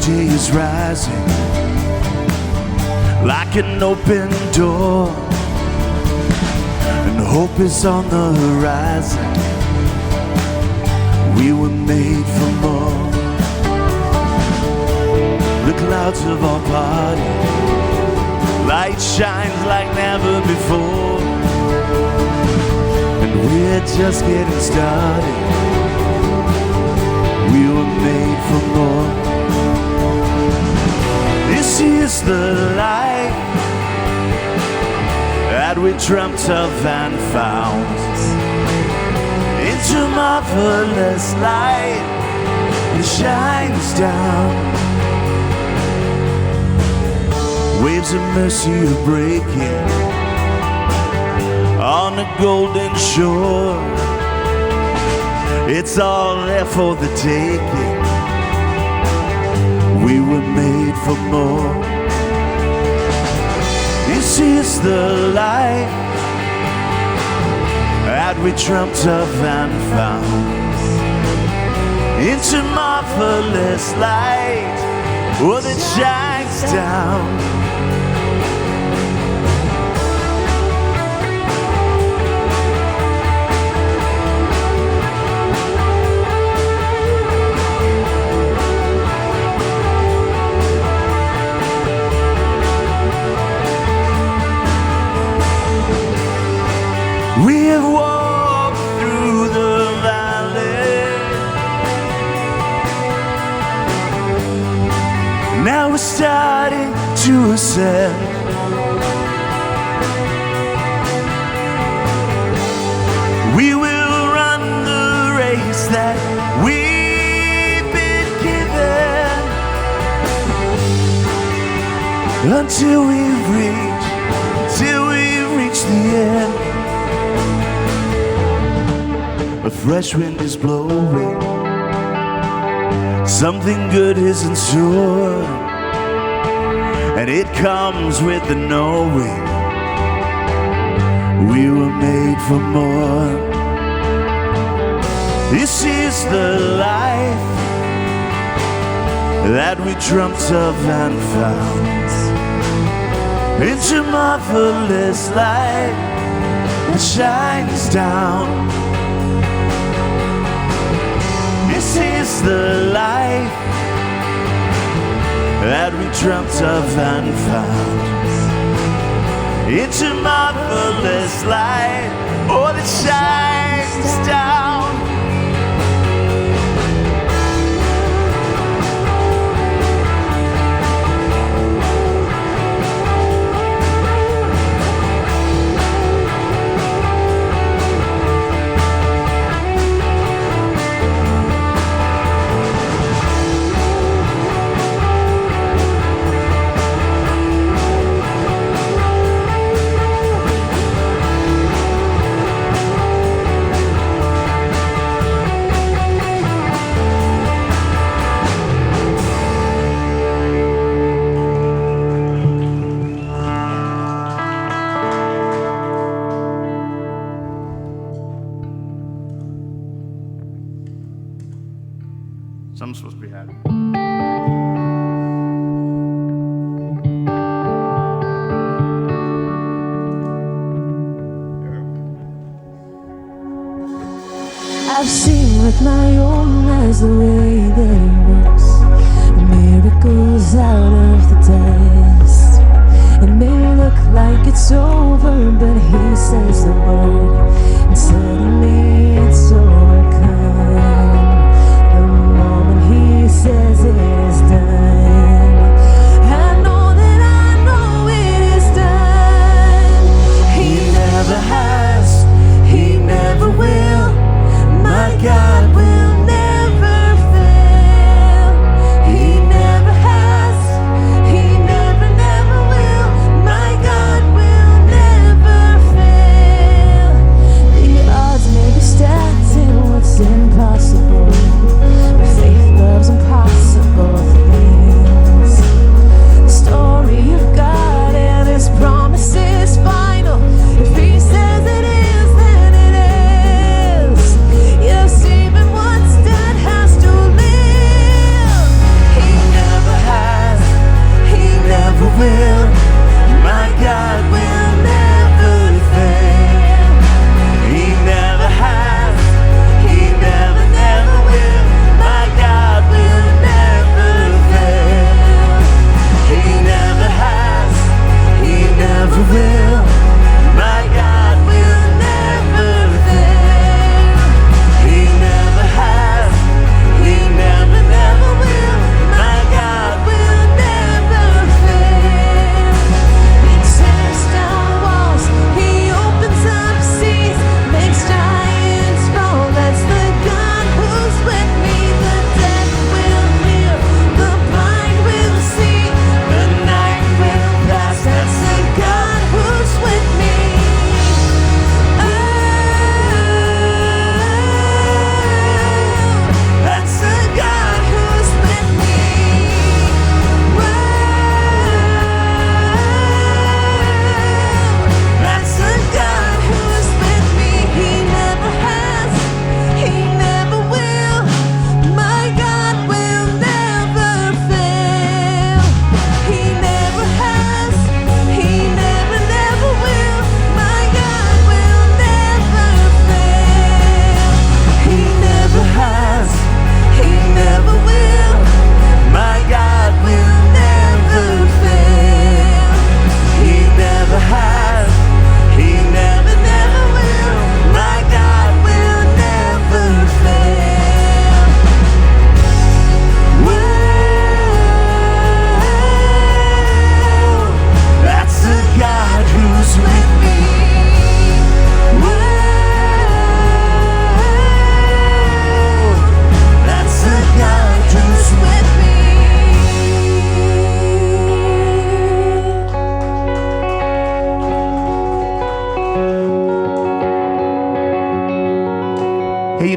day is rising like an open door, and hope is on the horizon. We were made for more. The clouds of our party, light shines like never before, and we're just getting started. We were made for more. This is the life that we dreamt of and found. Into marvelous light that shines down. Waves of mercy are breaking on a golden shore. It's all there for the taking. We were made for more. This is the life that we dreamt of and found. Into marvelous light, oh, that shines down. We have walked through the valley. Now we're starting to ascend. We will run the race that we've been given until we reach the end. A fresh wind is blowing, something good is in store, and it comes with the knowing we were made for more. This is the life that we dreamt of and found. Into marvelous light that shines down. This is the life that we dreamt of and found. Into marvelous light, oh, that shines down. I'm supposed to be happy. I've seen with my own eyes the way that He works miracles out of the dust. It may look like it's over, but He says the word, and suddenly it's overcome. He says it is done. I know it is done. He never has, He never will. My God will never fail. He never has, He never will. My God will never fail. The odds may be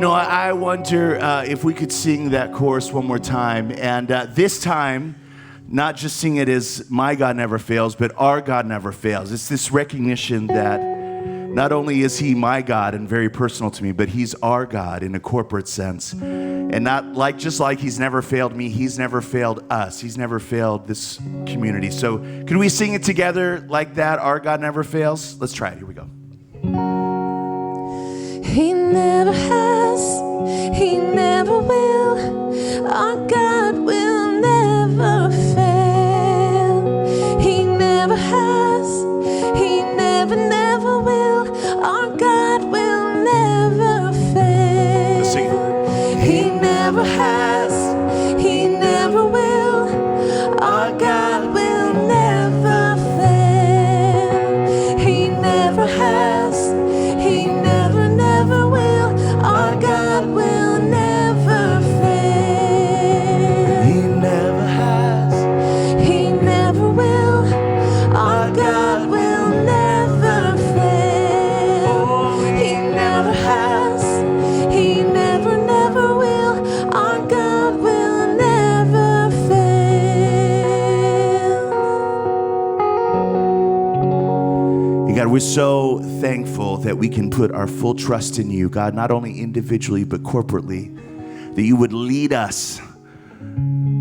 I wonder if we could sing that chorus one more time. And this time, not just sing it as my God never fails, but our God never fails. It's this recognition that not only is he my God and very personal to me, but he's our God in a corporate sense. And not just like he's never failed me, he's never failed us. He's never failed this community. So can we sing it together like that? Our God never fails. Let's try it. Here we go. He never has, he never will. Our God will never fail. He never has, he never will. Our God will never fail. Let's sing it. He never has, he never will. Our God will never fail. He never has, he never will. Our God will never fail. He never has, He never will. Our God will never fail. He never has, he never will. Our God will never fail. God, we're so thankful that we can put our full trust in you, God, not only individually, but corporately, that you would lead us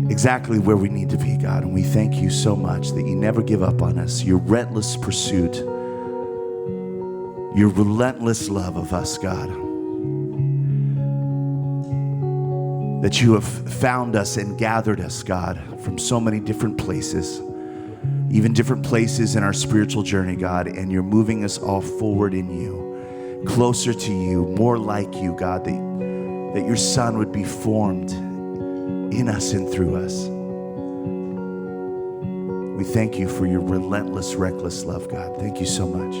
exactly where we need to be, God. And we thank you so much that you never give up on us, your relentless pursuit, your relentless love of us, God. That you have found us and gathered us, God, from so many different places, even different places in our spiritual journey, God, and you're moving us all forward in you, closer to you, more like you, God, that your Son would be formed in us and through us. We thank you for your relentless, reckless love, God. Thank you so much.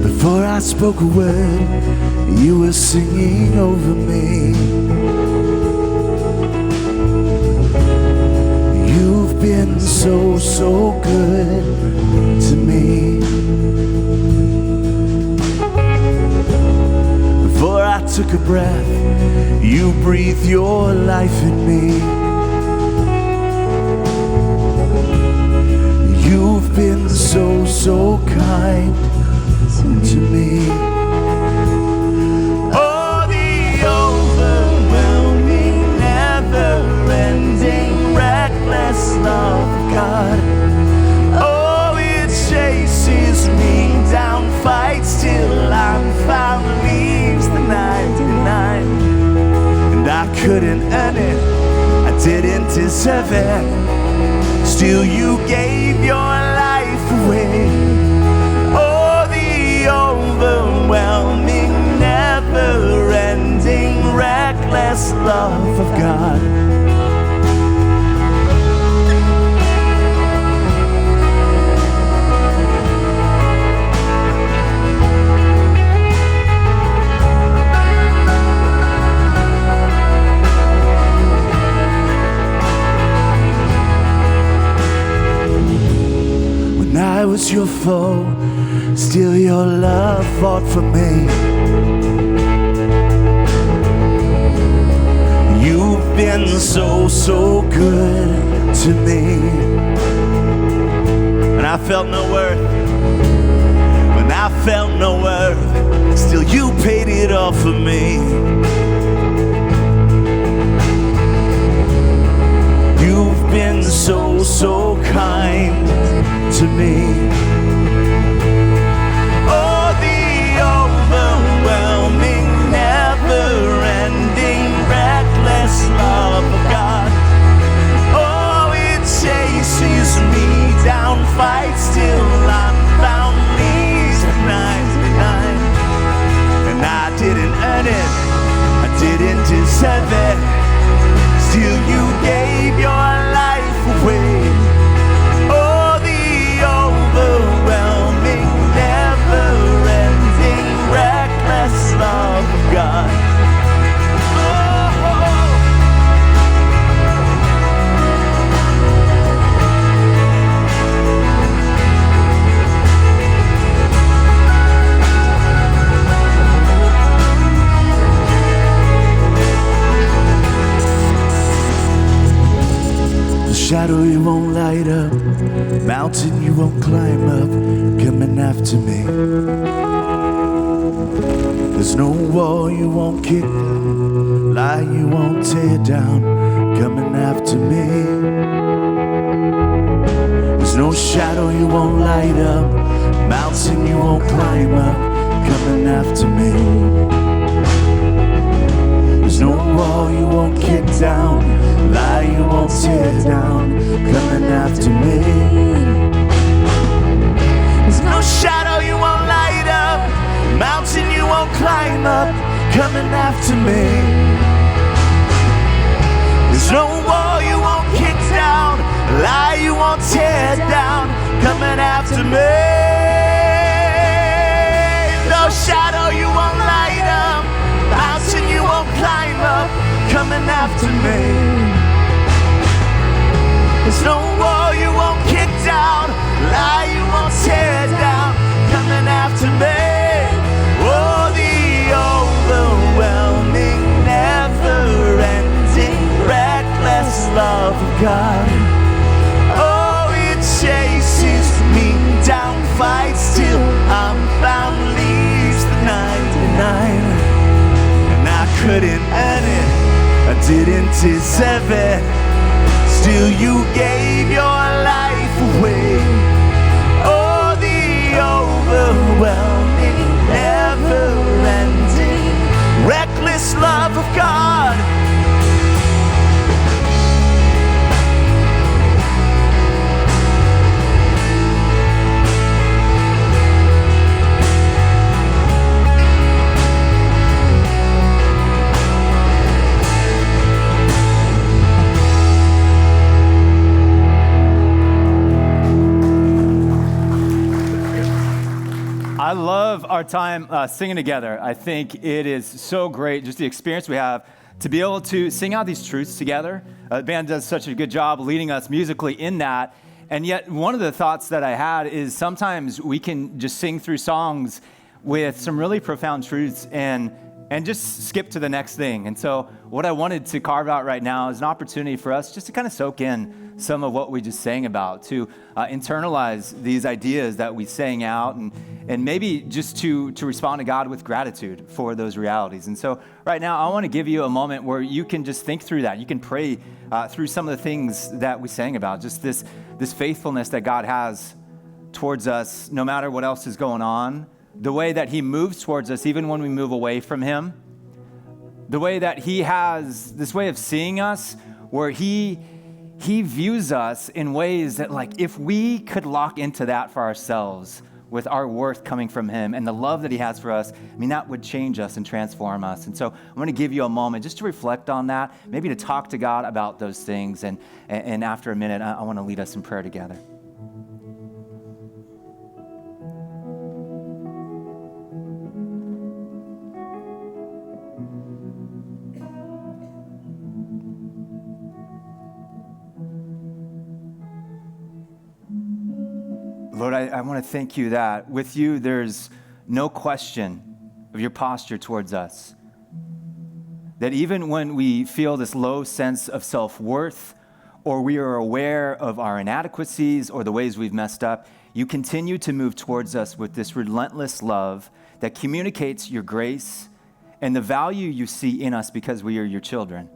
Before I spoke a word, you were singing over me. You've been so, so good to me. Before I took a breath, you breathed your life in me. You've been so, so kind to me. Oh, the overwhelming, never-ending, reckless love of God. Oh, it chases me down, fights till I'm found, leaves the 99. And I couldn't earn it, I didn't deserve it. Still you gave your life away. Oh, the overwhelming, never-ending, reckless love of God. I was your foe, still your love fought for me. You've been so, so good to me. When I felt no worth, when I felt no worth, still you paid it all for me. You've been so, so kind to me. Oh, the overwhelming, never-ending, reckless love of God. Oh, it chases me down, fights till I'm found, leaves the 99. shadow you won't light up, mountain you won't climb up, coming after me. There's no wall you won't kick down, lie you won't tear down, coming after me. There's no shadow you won't light up, mountain you won't climb up, coming after me. There's no wall you won't kick down, lie you won't tear down, coming after me. There's no shadow you won't light up, mountain you won't climb up, coming after me. There's no wall you won't kick down, lie you won't tear down, coming after me. No shadow you won't light up, mountain you won't climb up, coming after me. There's no wall you won't kick down, lie you won't tear down, coming after me. Oh, the overwhelming, never-ending, reckless love of God. Oh, it chases me down, fights till I'm found, leaves the 99. And I couldn't earn it, I didn't deserve it, still you gave your life away. Oh, the overwhelming, never-ending, reckless love of God. I love our time singing together. I think it is so great, just the experience we have to be able to sing out these truths together. The band does such a good job leading us musically in that. And yet, one of the thoughts that I had is sometimes we can just sing through songs with some really profound truths and just skip to the next thing. And so what I wanted to carve out right now is an opportunity for us just to kind of soak in some of what we just sang about, to internalize these ideas that we sang out, and maybe just to respond to God with gratitude for those realities. And so right now, I want to give you a moment where you can just think through that. You can pray through some of the things that we sang about, just this faithfulness that God has towards us, no matter what else is going on, the way that he moves towards us, even when we move away from him, the way that he has this way of seeing us, where he views us in ways that, like, if we could lock into that for ourselves with our worth coming from him and the love that he has for us, I mean, that would change us and transform us. And so I'm going to give you a moment just to reflect on that, maybe to talk to God about those things. And after a minute, I want to lead us in prayer together. Lord, I want to thank you that with you there's no question of your posture towards us. That even when we feel this low sense of self-worth, or we are aware of our inadequacies or the ways we've messed up, you continue to move towards us with this relentless love that communicates your grace and the value you see in us because we are your children.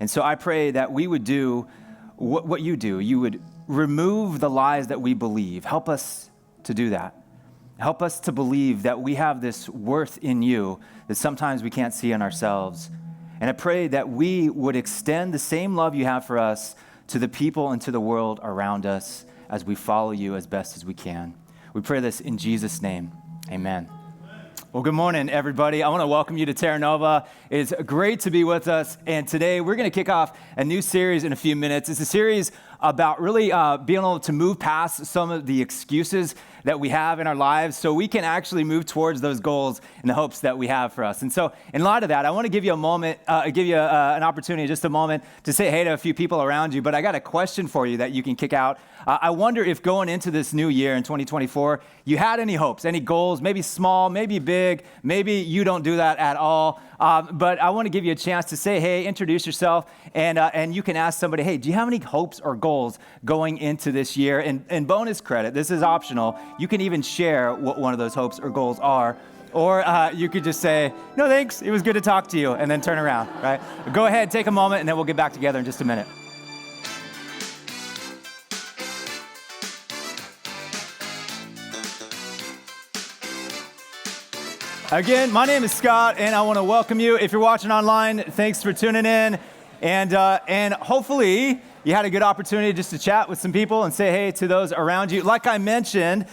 And so I pray that we would do what you do. You would remove the lies that we believe. Help us to do that. Help us to believe that we have this worth in you that sometimes we can't see in ourselves. And I pray that we would extend the same love you have for us to the people and to the world around us as we follow you as best as we can. We pray this in Jesus' name. Amen. Well, good morning, everybody. I want to welcome you to Terra Nova. It's great to be with us. And today we're going to kick off a new series in a few minutes. It's a series about really being able to move past some of the excuses that we have in our lives so we can actually move towards those goals and the hopes that we have for us. And so in light of that, I want to give you a moment, an opportunity, just a moment to say hey to a few people around you, but I got a question for you that you can kick out. I wonder if going into this new year in 2024, you had any hopes, any goals, maybe small, maybe big, maybe you don't do that at all. But I want to give you a chance to say, hey, introduce yourself, and you can ask somebody, hey, do you have any hopes or goals going into this year? And bonus credit, this is optional. You can even share what one of those hopes or goals are. Or you could just say, no, thanks, it was good to talk to you, and then turn around, right? Go ahead, take a moment, and then we'll get back together in just a minute. Again, my name is Scott, and I want to welcome you. If you're watching online, thanks for tuning in. And hopefully, you had a good opportunity just to chat with some people and say hey to those around you. Like I mentioned,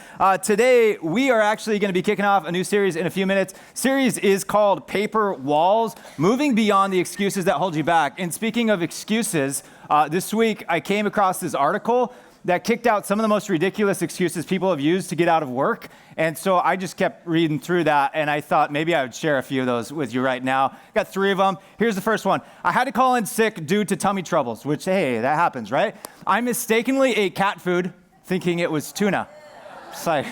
today we are actually going to be kicking off a new series in a few minutes. Series is called Paper Walls, Moving Beyond the Excuses That Hold You Back. And speaking of excuses, this week I came across this article that kicked out some of the most ridiculous excuses people have used to get out of work. And so I just kept reading through that, and I thought maybe I would share a few of those with you right now. Got 3 of them. Here's the first one. I had to call in sick due to tummy troubles, which, hey, that happens, right? I mistakenly ate cat food thinking it was tuna. It's like,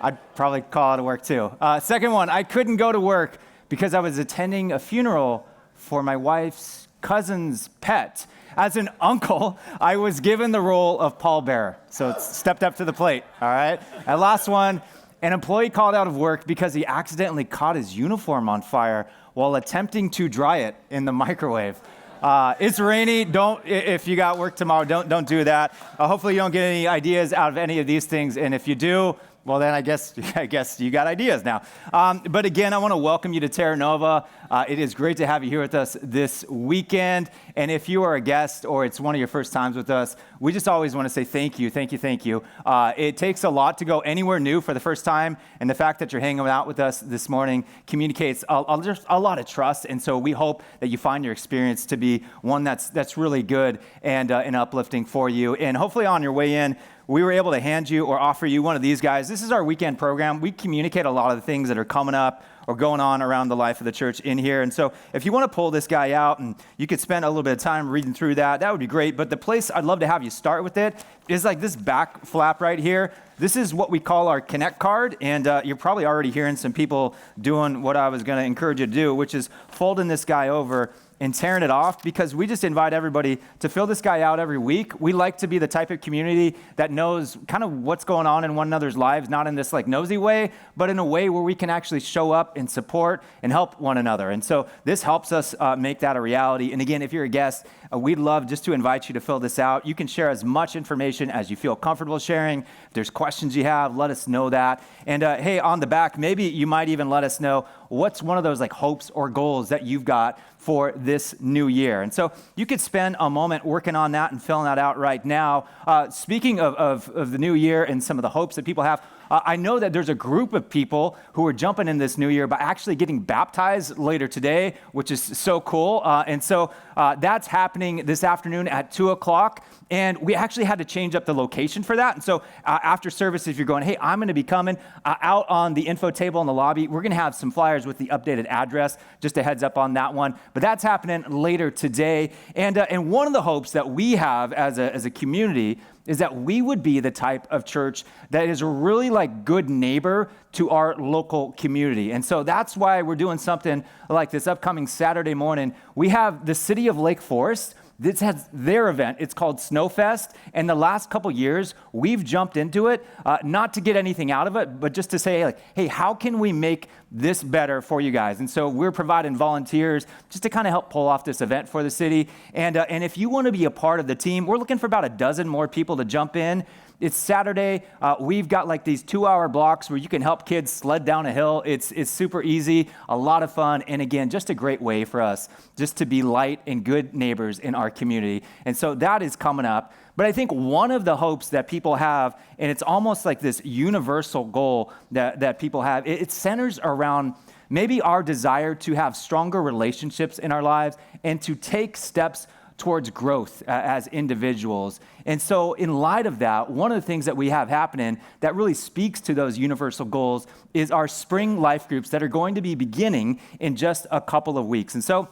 I'd probably call out of work too. Second one, I couldn't go to work because I was attending a funeral for my wife's cousin's pet. As an uncle, I was given the role of pallbearer, so it's stepped up to the plate, all right? And last one, an employee called out of work because he accidentally caught his uniform on fire while attempting to dry it in the microwave. It's rainy. If you got work tomorrow, don't do that. Hopefully you don't get any ideas out of any of these things, and if you do, well, then I guess you got ideas now. But again, I want to welcome you to Terra Nova. It is great to have you here with us this weekend. And if you are a guest or it's one of your first times with us, we just always want to say thank you. It takes a lot to go anywhere new for the first time. And the fact that you're hanging out with us this morning communicates just a lot of trust. And so we hope that you find your experience to be one that's really good and uplifting for you. And hopefully on your way in, we were able to hand you or offer you one of these guys. This is our weekend program. We communicate a lot of the things that are coming up or going on around the life of the church in here. And so if you want to pull this guy out and you could spend a little bit of time reading through that would be great. But the place I'd love to have you start with it is like this back flap right here. This is what we call our Connect card. And you're probably already hearing some people doing what I was going to encourage you to do, which is folding this guy over and tearing it off, because we just invite everybody to fill this guy out every week. We like to be the type of community that knows kind of what's going on in one another's lives, not in this like nosy way, but in a way where we can actually show up and support and help one another. And so this helps us make that a reality. And again, if you're a guest, we'd love just to invite you to fill this out. You can share as much information as you feel comfortable sharing. If there's questions you have, let us know that. And hey, on the back, maybe you might even let us know what's one of those like hopes or goals that you've got for this new year. And so you could spend a moment working on that and filling that out right now. Speaking of the new year and some of the hopes that people have, I know that there's a group of people who are jumping in this new year by actually getting baptized later today, which is so cool. And so that's happening this afternoon at 2 o'clock. And we actually had to change up the location for that. And so after service, if you're going, hey, I'm going to be coming out on the info table in the lobby, we're going to have some flyers with the updated address, just a heads up on that one. But that's happening later today. And one of the hopes that we have as a community is that we would be the type of church that is a really like good neighbor to our local community. And so that's why we're doing something like this upcoming Saturday morning. We have the city of Lake Forest. This has their event. It's called Snowfest. And the last couple years, we've jumped into it, not to get anything out of it, but just to say, like, hey, how can we make this better for you guys? And so we're providing volunteers just to kind of help pull off this event for the city. And if you want to be a part of the team, we're looking for about a dozen more people to jump in. It's Saturday. We've got like these 2-hour blocks where you can help kids sled down a hill. It's super easy, a lot of fun, and again, just a great way for us just to be light and good neighbors in our community. And so that is coming up. But I think one of the hopes that people have, and it's almost like this universal goal that people have, it centers around maybe our desire to have stronger relationships in our lives and to take steps towards growth as individuals. And so in light of that, one of the things that we have happening that really speaks to those universal goals is our spring life groups that are going to be beginning in just a couple of weeks. And so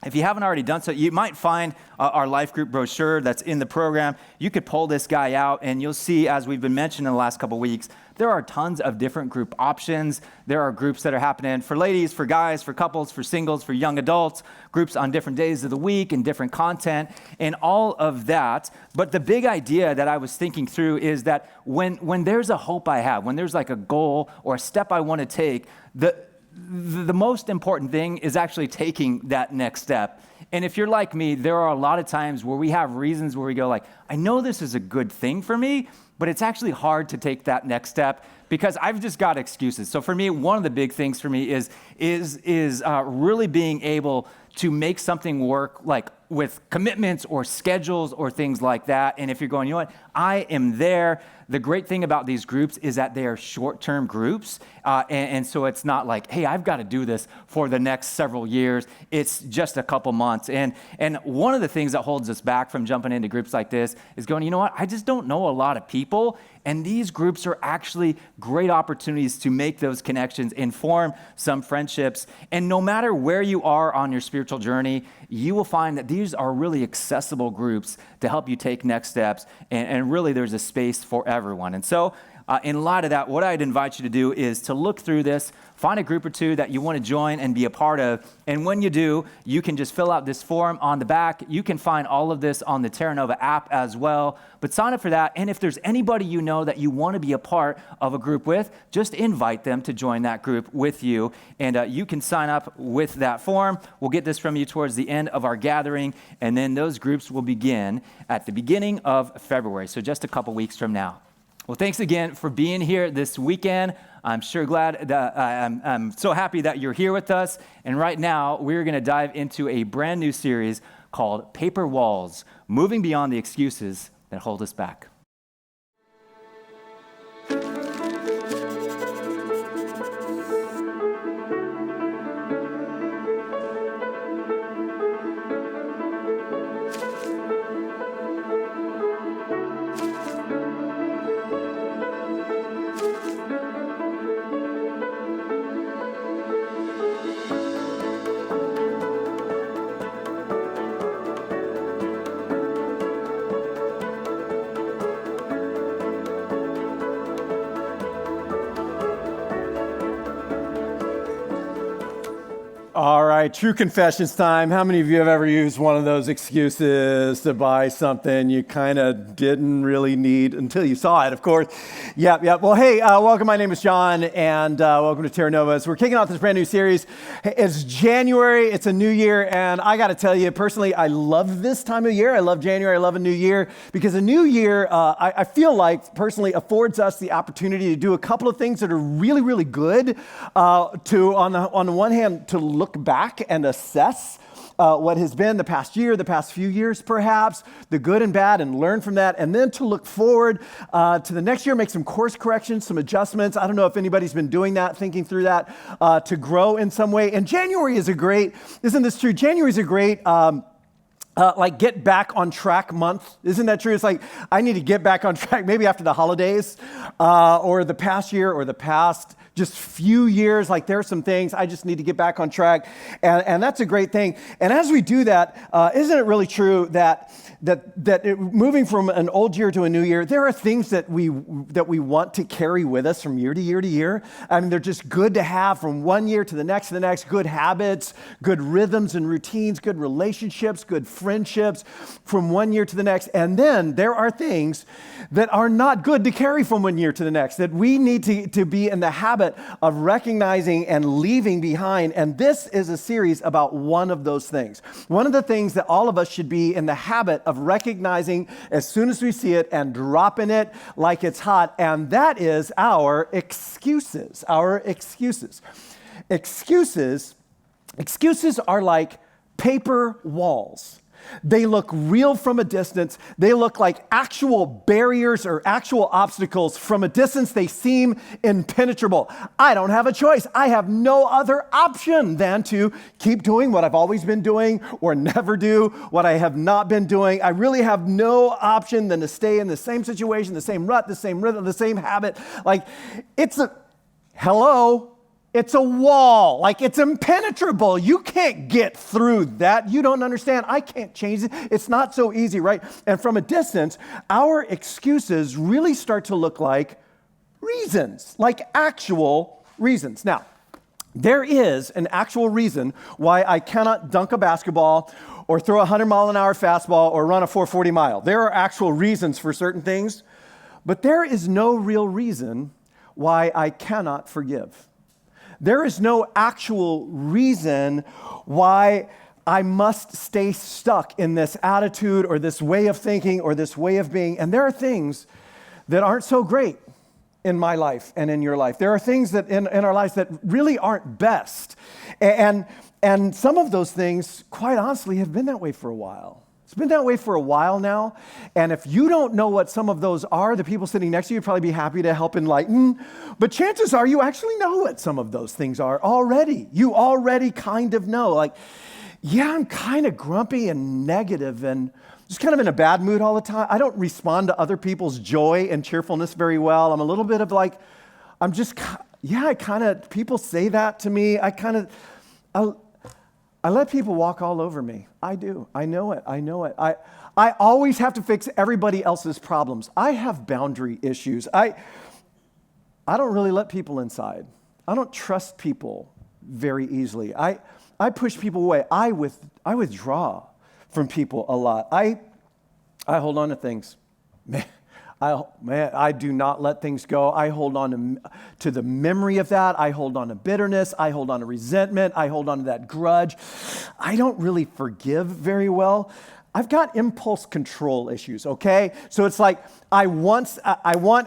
if you haven't already done so, you might find our life group brochure that's in the program. You could pull this guy out and you'll see, as we've been mentioning in the last couple of weeks, there are tons of different group options. There are groups that are happening for ladies, for guys, for couples, for singles, for young adults, groups on different days of the week and different content and all of that. But the big idea that I was thinking through is that when there's a hope I have, when there's like a goal or a step I want to take, the most important thing is actually taking that next step. And if you're like me, there are a lot of times where we have reasons where we go like, I know this is a good thing for me, but it's actually hard to take that next step because I've just got excuses. So for me, one of the big things for me is really being able to make something work, like with commitments or schedules or things like that. And if you're going, you know what, I am there. The great thing about these groups is that they are short-term groups. And so it's not like, hey, I've got to do this for the next several years. It's just a couple months. And one of the things that holds us back from jumping into groups like this is going, you know what, I just don't know a lot of people. And these groups are actually great opportunities to make those connections and form some friendships. And no matter where you are on your spiritual journey, you will find that these are really accessible groups to help you take next steps. And really, there's a space for everyone. And so, in light of that, what I'd invite you to do is to look through this, find a group or two that you want to join and be a part of. And when you do, you can just fill out this form on the back. You can find all of this on the Terra Nova app as well. But sign up for that. And if there's anybody you know that you want to be a part of a group with, just invite them to join that group with you. And you can sign up with that form. We'll get this from you towards the end of our gathering. And then those groups will begin at the beginning of February. So just a couple weeks from now. Well, thanks again for being here this weekend. I'm sure glad that I'm so happy that you're here with us. And right now, we're going to dive into a brand new series called Paper Walls, Moving Beyond the Excuses That Hold Us Back. All right, true confessions time. How many of you have ever used one of those excuses to buy something you kind of didn't really need until you saw it, of course? Yep. Well, hey, welcome. My name is John, and welcome to Terra Nova. So we're kicking off this brand new series. It's January. It's a new year, and I got to tell you, personally, I love this time of year. I love January. I love a new year because a new year, I feel like, personally, affords us the opportunity to do a couple of things that are really, really good. On the one hand, to look back and assess what has been the past year, the past few years perhaps, the good and bad, and learn from that, and then to look forward to the next year, make some course corrections, some adjustments. I don't know if anybody's been doing that, thinking through that, to grow in some way. And January is a great, isn't this true? January is a great like get back on track month. Isn't that true? It's like, I need to get back on track maybe after the holidays or the past year or the past just few years. Like there are some things I just need to get back on track. And that's a great thing. And as we do that, isn't it really true that moving from an old year to a new year, there are things that we want to carry with us from year to year to year. I mean, they're just good to have from one year to the next, good habits, good rhythms and routines, good relationships, good friendships from one year to the next. And then there are things that are not good to carry from one year to the next, that we need to be in the habit of recognizing and leaving behind. And this is a series about one of those things. One of the things that all of us should be in the habit of recognizing as soon as we see it and dropping it like it's hot. And that is our excuses. Excuses are like paper walls. They look real from a distance. They look like actual barriers or actual obstacles. From a distance, they seem impenetrable. I don't have a choice. I have no other option than to keep doing what I've always been doing or never do what I have not been doing. I really have no option than to stay in the same situation, the same rut, the same rhythm, the same habit. Like, it's a wall. Like, it's impenetrable. You can't get through that. You don't understand. I can't change it. It's not so easy, right? And from a distance, our excuses really start to look like reasons, like actual reasons. Now, there is an actual reason why I cannot dunk a basketball or throw a 100-mile-an-hour fastball or run a 440 mile. There are actual reasons for certain things, but there is no real reason why I cannot forgive. There is no actual reason why I must stay stuck in this attitude or this way of thinking or this way of being. And there are things that aren't so great in my life and in your life. There are things that in our lives that really aren't best. And some of those things, quite honestly, have been that way for a while. It's been that way for a while now. And if you don't know what some of those are, the people sitting next to you would probably be happy to help enlighten. But chances are you actually know what some of those things are already. You already kind of know. Like, yeah, I'm kind of grumpy and negative and just kind of in a bad mood all the time. I don't respond to other people's joy and cheerfulness very well. I'm a little bit of like, people say that to me. I let people walk all over me. I do. I know it. I always have to fix everybody else's problems. I have boundary issues. I don't really let people inside. I don't trust people very easily. I push people away. I withdraw from people a lot. I hold on to things. I do not let things go. I hold on to the memory of that. I hold on to bitterness. I hold on to resentment. I hold on to that grudge. I don't really forgive very well. I've got impulse control issues, okay? So it's like I want,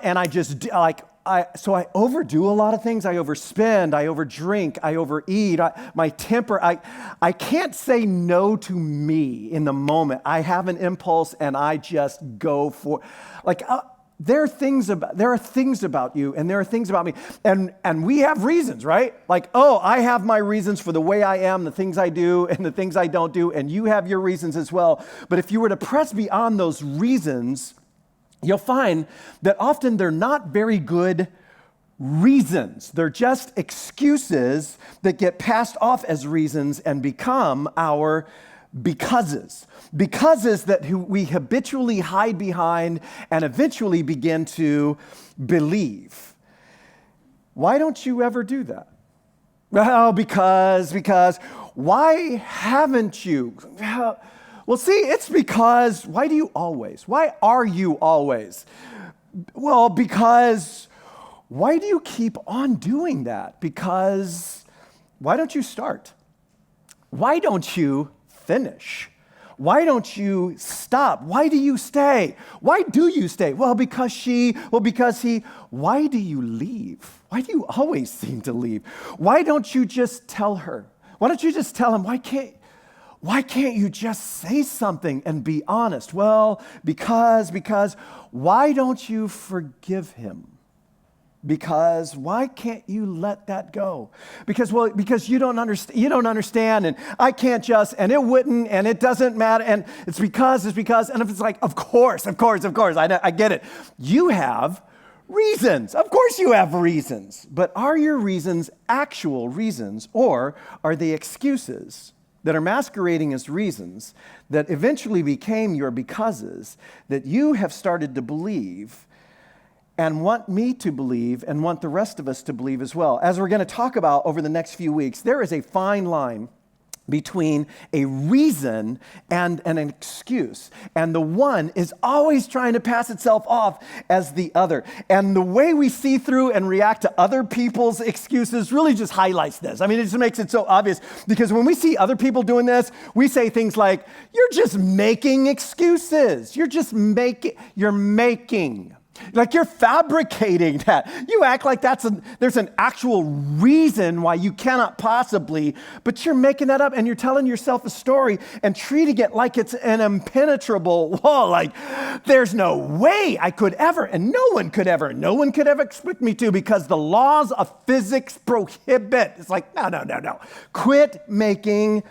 and I just, so I overdo a lot of things. I overspend, I overdrink, I overeat. My temper, I can't say no to me in the moment. I have an impulse and I just go for, there are things about you and there are things about me. And we have reasons, right? Like, I have my reasons for the way I am, the things I do and the things I don't do, and you have your reasons as well. But if you were to press beyond those reasons, you'll find that often they're not very good reasons. They're just excuses that get passed off as reasons and become our becauses. Becauses that we habitually hide behind and eventually begin to believe. Why don't you ever do that? Well, because, why haven't you? Well, see, it's because, why do you always? Why are you always? Well, because, why do you keep on doing that? Because, why don't you start? Why don't you finish? Why don't you stop? Why do you stay? Why do you stay? Well, because he. Why do you leave? Why do you always seem to leave? Why don't you just tell her? Why don't you just tell him? Why can't you just say something and be honest? Well, because, why don't you forgive him? Because why can't you let that go? Because you don't understand, and I can't just, and it wouldn't, and it doesn't matter, and it's because, and if it's like, of course, I get it. You have reasons. Of course you have reasons. But are your reasons actual reasons, or are they excuses that are masquerading as reasons that eventually became your becauses that you have started to believe and want me to believe and want the rest of us to believe as well? As we're going to talk about over the next few weeks, there is a fine line between a reason and an excuse. And the one is always trying to pass itself off as the other. And the way we see through and react to other people's excuses really just highlights this. I mean, it just makes it so obvious, because when we see other people doing this, we say things like, you're just making excuses. You're making. Like you're fabricating that. You act like there's an actual reason why you cannot possibly, but you're making that up and you're telling yourself a story and treating it like it's an impenetrable wall. Like there's no way I could ever, and no one could ever expect me to because the laws of physics prohibit. It's like, no. Quit making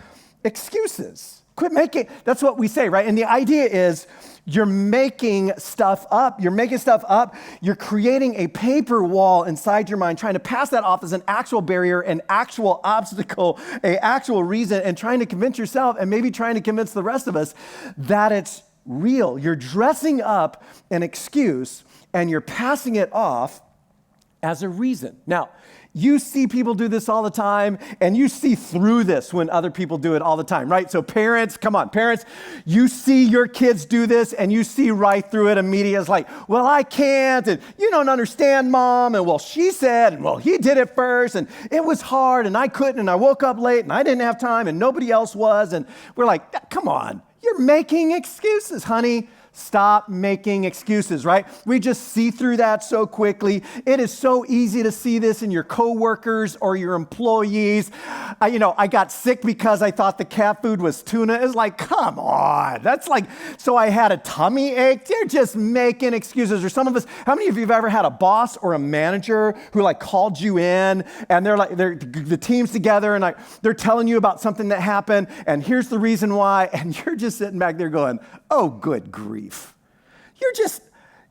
excuses. Quit making, that's what we say, right? And the idea is you're making stuff up. You're creating a paper wall inside your mind, trying to pass that off as an actual barrier, an actual obstacle, an actual reason, and trying to convince yourself and maybe trying to convince the rest of us that it's real. You're dressing up an excuse and you're passing it off as a reason. Now, you see people do this all the time, and you see through this when other people do it all the time, right? So parents, come on, parents, you see your kids do this, and you see right through it immediately. It's like, well, I can't, and you don't understand, Mom, and well, she said, and well, he did it first, and it was hard, and I couldn't, and I woke up late, and I didn't have time, and nobody else was, and we're like, come on, you're making excuses, honey. Stop making excuses, right? We just see through that so quickly. It is so easy to see this in your coworkers or your employees. I got sick because I thought the cat food was tuna. It's like, come on. That's like, so I had a tummy ache. They're just making excuses. Or some of us, how many of you have ever had a boss or a manager who like called you in and they're the team's together and like they're telling you about something that happened and here's the reason why, and you're just sitting back there going, oh, good grief.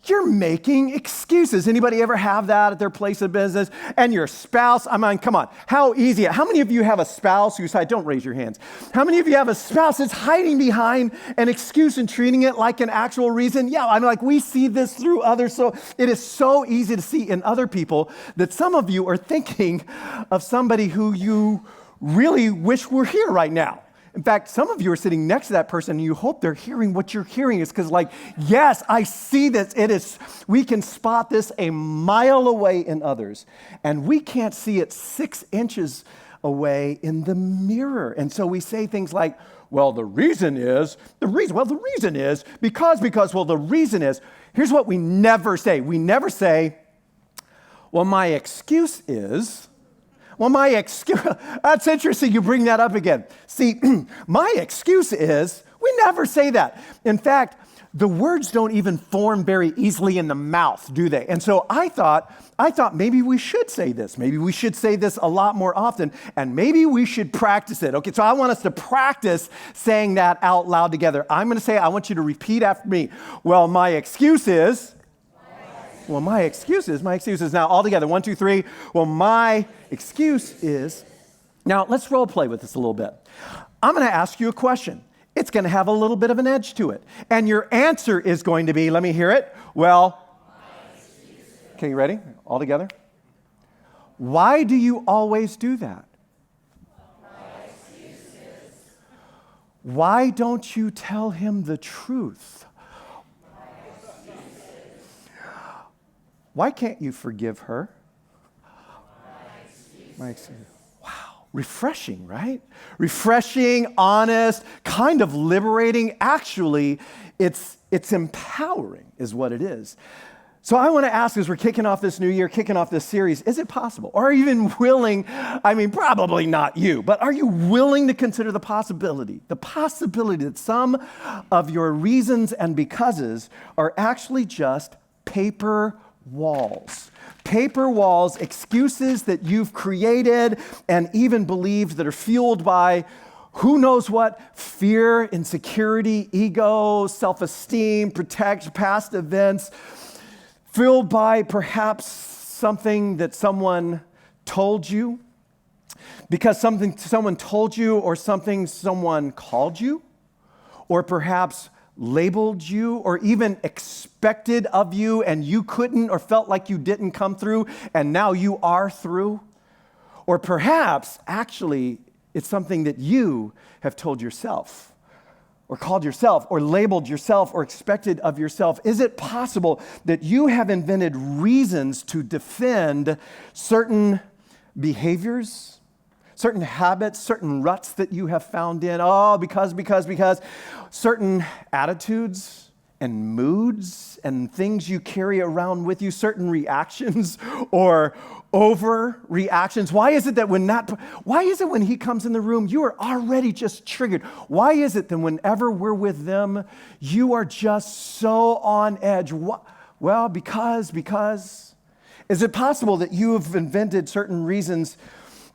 You're making excuses. Anybody ever have that at their place of business? And your spouse, I mean, come on, how easy. How many of you have a spouse who's don't raise your hands. How many of you have a spouse that's hiding behind an excuse and treating it like an actual reason? Yeah, I'm like, we see this through others. So it is so easy to see in other people that some of you are thinking of somebody who you really wish were here right now. In fact, some of you are sitting next to that person and you hope they're hearing what you're hearing. It's because like, yes, I see this. We can spot this a mile away in others, and we can't see it 6 inches away in the mirror. And so we say things like, well, the reason is, here's what we never say. We never say, well, my excuse is, that's interesting you bring that up again. See, my excuse is, we never say that. In fact, the words don't even form very easily in the mouth, do they? And so I thought maybe we should say this. Maybe we should say this a lot more often, and maybe we should practice it. Okay, so I want us to practice saying that out loud together. I'm going to say, I want you to repeat after me. Well, my excuse is... Well, my excuse is. Now, all together, 1, 2, 3. Well, my excuse is. Now, let's role play with this a little bit. I'm going to ask you a question. It's going to have a little bit of an edge to it. And your answer is going to be, let me hear it. Well, okay, you ready? All together? Why do you always do that? Why don't you tell him the truth? Why can't you forgive her? My excuse. Wow. Refreshing, right? Refreshing, honest, kind of liberating. Actually, it's empowering is what it is. So I want to ask, as we're kicking off this new year, kicking off this series, is it possible? Or are you even willing, probably not you, but are you willing to consider the possibility that some of your reasons and becauses are actually just paper walls, excuses that you've created and even believed that are fueled by who knows what, fear, insecurity, ego, self-esteem, past events, filled by perhaps something that someone told you, because something someone told you or something someone called you, or perhaps labeled you or even expected of you and you couldn't or felt like you didn't come through and now you are through. Or perhaps actually it's something that you have told yourself or called yourself or labeled yourself or expected of yourself. Is it possible that you have invented reasons to defend certain behaviors, certain habits, certain ruts that you have found in, because certain attitudes and moods and things you carry around with you, certain reactions or overreactions? Why is it when he comes in the room, you are already just triggered? Why is it that whenever we're with them, you are just so on edge? Well, because. Is it possible that you have invented certain reasons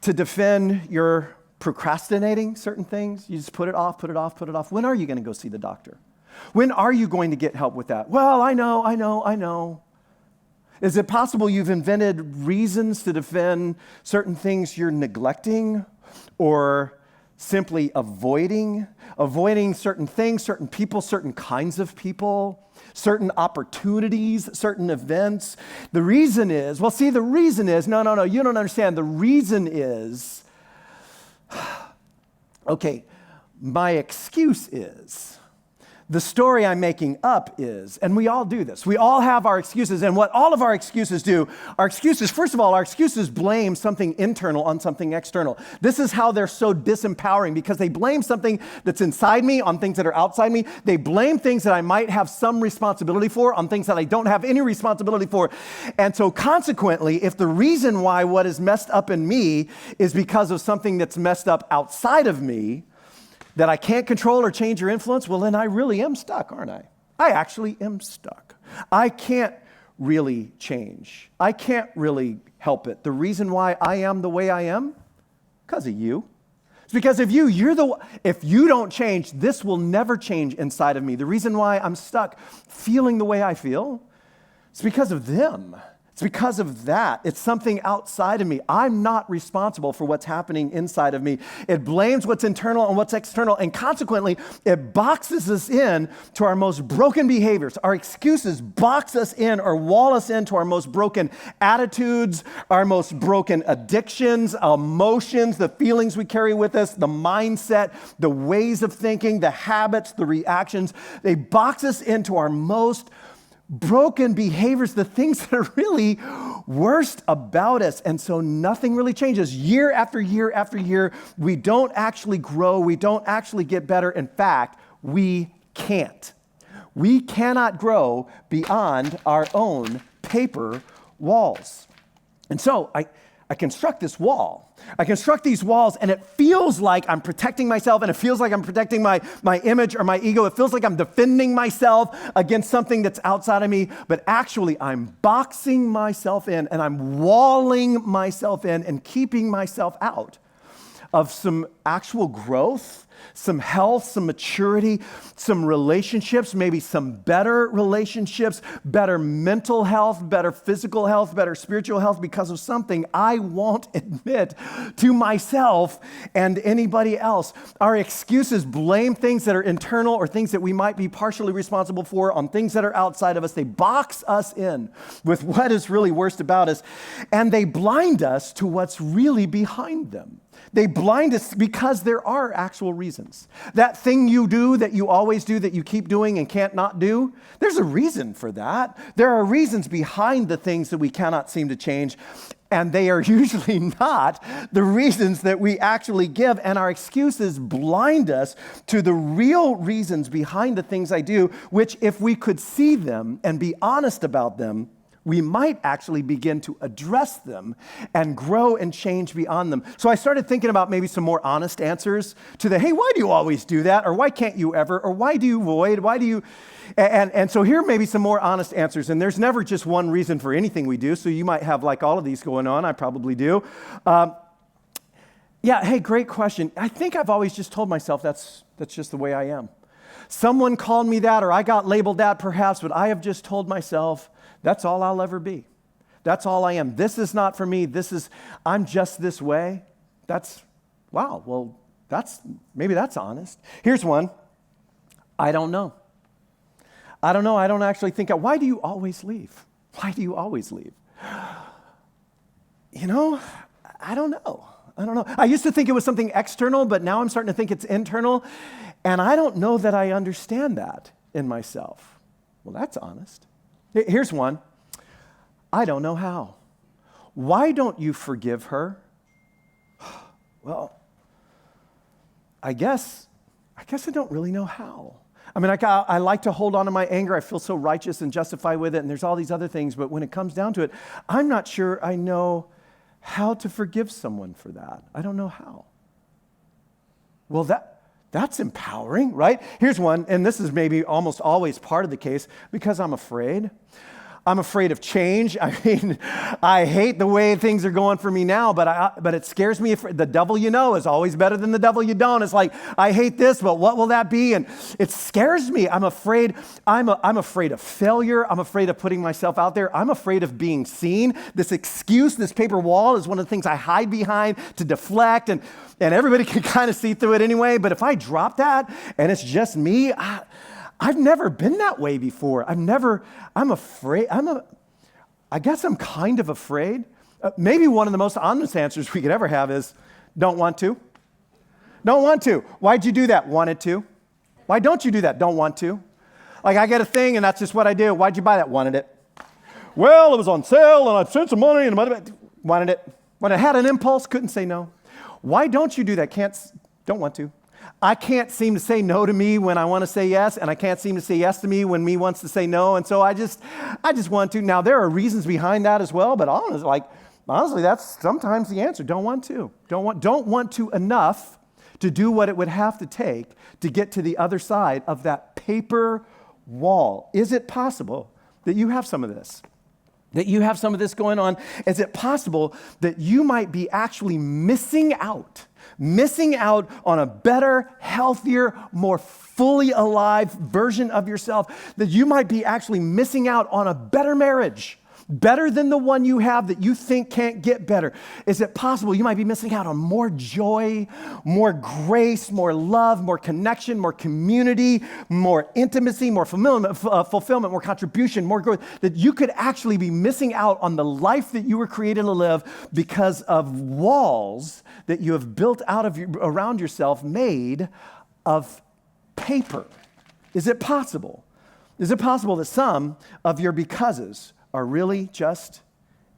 to defend your procrastinating certain things? You just put it off. When are you going to go see the doctor? When are you going to get help with that? Well, I know. Is it possible you've invented reasons to defend certain things you're neglecting or simply avoiding certain things, certain people, certain kinds of people, certain opportunities, certain events? The reason is, no, you don't understand. The reason is, okay, my excuse is, the story I'm making up is, and we all do this, we all have our excuses, and what all of our excuses do, first of all, our excuses blame something internal on something external. This is how they're so disempowering, because they blame something that's inside me on things that are outside me. They blame things that I might have some responsibility for on things that I don't have any responsibility for. And so consequently, if the reason why what is messed up in me is because of something that's messed up outside of me, that I can't control or change or influence, well, then I really am stuck, aren't I? I actually am stuck. I can't really change. I can't really help it. The reason why I am the way I am, because of you. It's because of you. If you don't change, this will never change inside of me. The reason why I'm stuck feeling the way I feel, it's because of them. It's because of that. It's something outside of me. I'm not responsible for what's happening inside of me. It blames what's internal on what's external, and consequently, it boxes us in to our most broken behaviors. Our excuses box us in or wall us into our most broken attitudes, our most broken addictions, emotions, the feelings we carry with us, the mindset, the ways of thinking, the habits, the reactions. They box us into our most broken behaviors, the things that are really worst about us. And so nothing really changes. Year after year after year, we don't actually grow. We don't actually get better. In fact, we can't. We cannot grow beyond our own paper walls. And so I construct this wall. I construct these walls, and it feels like I'm protecting myself, and it feels like I'm protecting my image or my ego. It feels like I'm defending myself against something that's outside of me, but actually I'm boxing myself in, and I'm walling myself in and keeping myself out of some actual growth, some health, some maturity, some relationships, maybe some better relationships, better mental health, better physical health, better spiritual health, because of something I won't admit to myself and anybody else. Our excuses blame things that are internal or things that we might be partially responsible for on things that are outside of us. They box us in with what is really worst about us, and they blind us to what's really behind them. They blind us because there are actual reasons. That thing you do, that you always do, that you keep doing and can't not do, there's a reason for that. There are reasons behind the things that we cannot seem to change, and they are usually not the reasons that we actually give, and our excuses blind us to the real reasons behind the things I do, which if we could see them and be honest about them, we might actually begin to address them and grow and change beyond them. So I started thinking about maybe some more honest answers to the, hey, why do you always do that? Or why can't you ever? Or why do you avoid? Why do you? And so here are maybe some more honest answers. And there's never just one reason for anything we do. So you might have like all of these going on. I probably do. Yeah, hey, great question. I think I've always just told myself that's just the way I am. Someone called me that, or I got labeled that perhaps, but I have just told myself, that's all I'll ever be. That's all I am. This is not for me. I'm just this way. Maybe that's honest. Here's one. I don't know. I don't actually think. Why do you always leave? Why do you always leave? I don't know. I used to think it was something external, but now I'm starting to think it's internal. And I don't know that I understand that in myself. Well, that's honest. Here's one. I don't know how. Why don't you forgive her? Well, I guess I don't really know how. I mean, I like to hold on to my anger. I feel so righteous and justified with it, and there's all these other things. But when it comes down to it, I'm not sure I know how to forgive someone for that. I don't know how. Well, that's empowering, right? Here's one, and this is maybe almost always part of the case, because I'm afraid. I'm afraid of change. I mean, I hate the way things are going for me now, but it scares me. The devil you know is always better than the devil you don't. It's like, I hate this, but what will that be? And it scares me. I'm afraid. I'm afraid of failure. I'm afraid of putting myself out there. I'm afraid of being seen. This excuse, this paper wall is one of the things I hide behind to deflect, and everybody can kind of see through it anyway. But if I drop that and it's just me, I've never been that way before. I'm afraid. I guess I'm kind of afraid. Maybe one of the most honest answers we could ever have is, don't want to. Don't want to. Why'd you do that? Wanted to. Why don't you do that? Don't want to. Like, I get a thing and that's just what I do. Why'd you buy that? Wanted it. Well, it was on sale and I spent some money and wanted it. When I had an impulse, couldn't say no. Why don't you do that? Don't want to. I can't seem to say no to me when I want to say yes, and I can't seem to say yes to me when me wants to say no, and so I just want to. Now, there are reasons behind that as well, but honestly, that's sometimes the answer. Don't want to. Don't want to enough to do what it would have to take to get to the other side of that paper wall. Is it possible that you have some of this? That you have some of this going on? Is it possible that you might be actually missing out on a better, healthier, more fully alive version of yourself? That you might be actually missing out on a better marriage, better than the one you have that you think can't get better? Is it possible you might be missing out on more joy, more grace, more love, more connection, more community, more intimacy, more fulfillment, more contribution, more growth? That you could actually be missing out on the life that you were created to live because of walls that you have built around yourself made of paper. Is it possible? Is it possible that some of your becauses are really just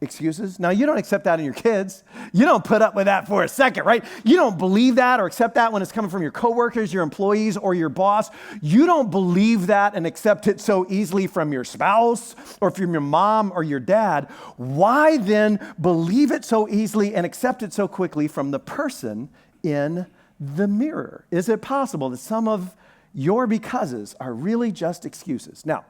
excuses? Now, you don't accept that in your kids. You don't put up with that for a second, right? You don't believe that or accept that when it's coming from your coworkers, your employees, or your boss. You don't believe that and accept it so easily from your spouse or from your mom or your dad. Why then believe it so easily and accept it so quickly from the person in the mirror? Is it possible that some of your becauses are really just excuses? Now,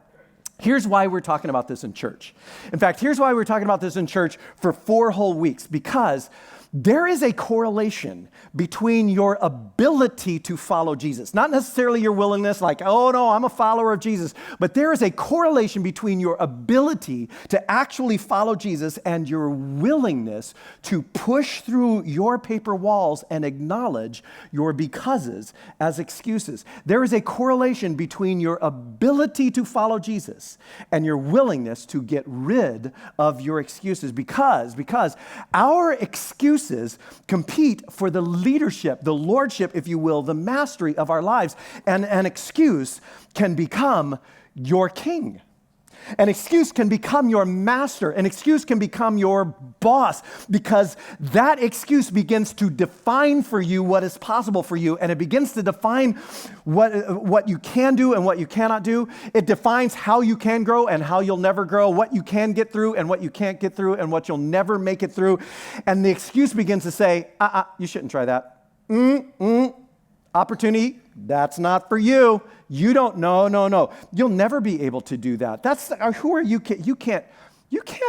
here's why we're talking about this in church. In fact, here's why we're talking about this in church for 4 whole weeks, because there is a correlation between your ability to follow Jesus. Not necessarily your willingness, like, oh no, I'm a follower of Jesus, but there is a correlation between your ability to actually follow Jesus and your willingness to push through your paper walls and acknowledge your becauses as excuses. There is a correlation between your ability to follow Jesus and your willingness to get rid of your excuses, because our excuses compete for the leadership, the lordship, if you will, the mastery of our lives. And an excuse can become your king. An excuse can become your master. An excuse can become your boss, because that excuse begins to define for you what is possible for you, and it begins to define what you can do and what you cannot do. It defines how you can grow and how you'll never grow, what you can get through and what you can't get through, and what you'll never make it through. And the excuse begins to say, you shouldn't try that. Opportunity, that's not for you. You don't, no. You'll never be able to do that. Who are you? You can't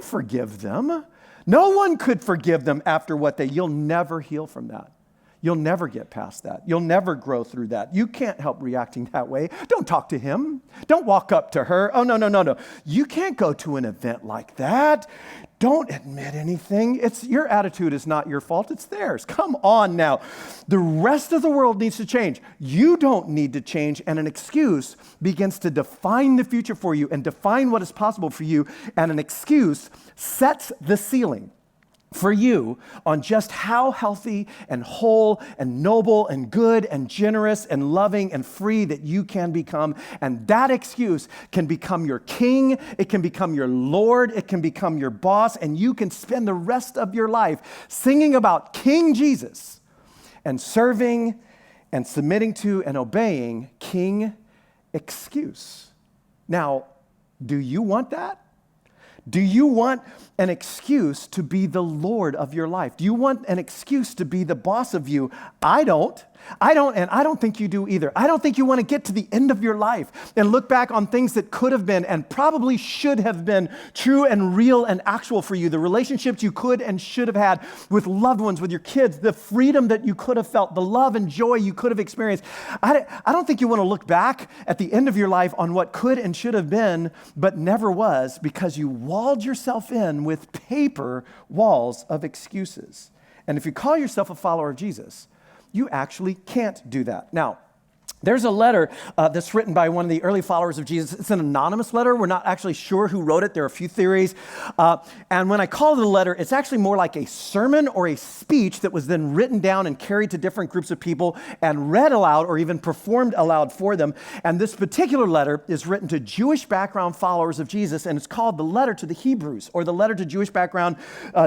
forgive them. No one could forgive them after you'll never heal from that. You'll never get past that. You'll never grow through that. You can't help reacting that way. Don't talk to him. Don't walk up to her. Oh, no. You can't go to an event like that. Don't admit anything. Your attitude is not your fault, it's theirs. Come on now. The rest of the world needs to change. You don't need to change, and an excuse begins to define the future for you and define what is possible for you, and an excuse sets the ceiling for you on just how healthy and whole and noble and good and generous and loving and free that you can become. And that excuse can become your king, it can become your Lord, it can become your boss, and you can spend the rest of your life singing about King Jesus and serving and submitting to and obeying King excuse. Now, do you want that? Do you want an excuse to be the Lord of your life? Do you want an excuse to be the boss of you? I don't, and I don't think you do either. I don't think you want to get to the end of your life and look back on things that could have been and probably should have been true and real and actual for you, the relationships you could and should have had with loved ones, with your kids, the freedom that you could have felt, the love and joy you could have experienced. I don't think you want to look back at the end of your life on what could and should have been, but never was, because you walled yourself in with paper walls of excuses. And if you call yourself a follower of Jesus, you actually can't do that. Now, there's a letter that's written by one of the early followers of Jesus. It's an anonymous letter. We're not actually sure who wrote it. There are a few theories. And when I call it a letter, it's actually more like a sermon or a speech that was then written down and carried to different groups of people and read aloud or even performed aloud for them. And this particular letter is written to Jewish background followers of Jesus, and it's called the letter to the Hebrews, or the letter to Jewish background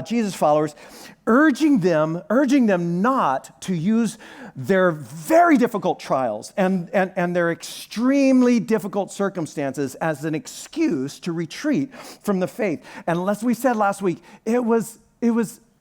Jesus followers, urging them not to use their very difficult trials and their extremely difficult circumstances as an excuse to retreat from the faith. And as we said last week, it was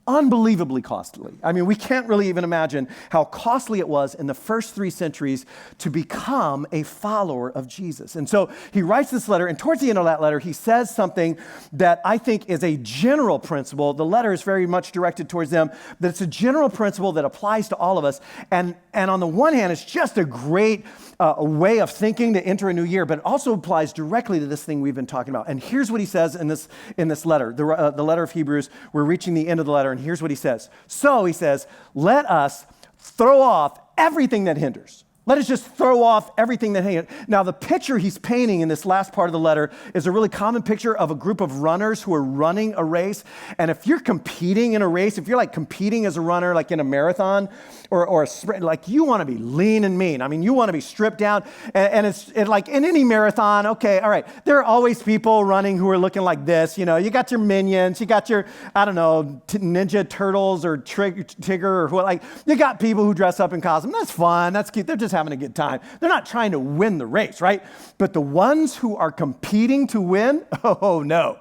unbelievably costly. I mean, we can't really even imagine how costly it was in the first 3 centuries to become a follower of Jesus. And so he writes this letter, and towards the end of that letter, he says something that I think is a general principle. The letter is very much directed towards them, but it's a general principle that applies to all of us. And on the one hand, it's just a great way of thinking to enter a new year, but it also applies directly to this thing we've been talking about. And here's what he says in this letter, the letter of Hebrews. We're reaching the end of the letter, and here's what he says. So he says, let us throw off everything that hinders. Let us just throw off everything that hinders. Now, the picture he's painting in this last part of the letter is a really common picture of a group of runners who are running a race. And if you're competing in a race, if you're like competing as a runner, like in a marathon or a sprint, like you want to be lean and mean. I mean, you want to be stripped down. And it's like in any marathon, okay, all right, there are always people running who are looking like this. You know, you got your minions, you got your, I don't know, Ninja Turtles or Tigger or what, like, you got people who dress up in costume. That's fun, that's cute. They're just having a good time. They're not trying to win the race, right? But the ones who are competing to win, oh no.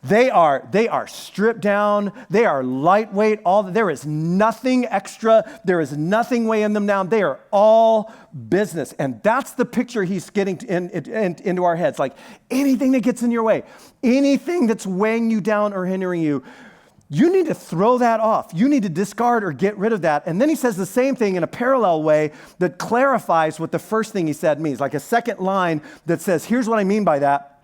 They are stripped down. They are lightweight. There is nothing extra. There is nothing weighing them down. They are all business. And that's the picture he's getting into our heads. Like anything that gets in your way, anything that's weighing you down or hindering you, you need to throw that off. You need to discard or get rid of that. And then he says the same thing in a parallel way that clarifies what the first thing he said means, like a second line that says, here's what I mean by that.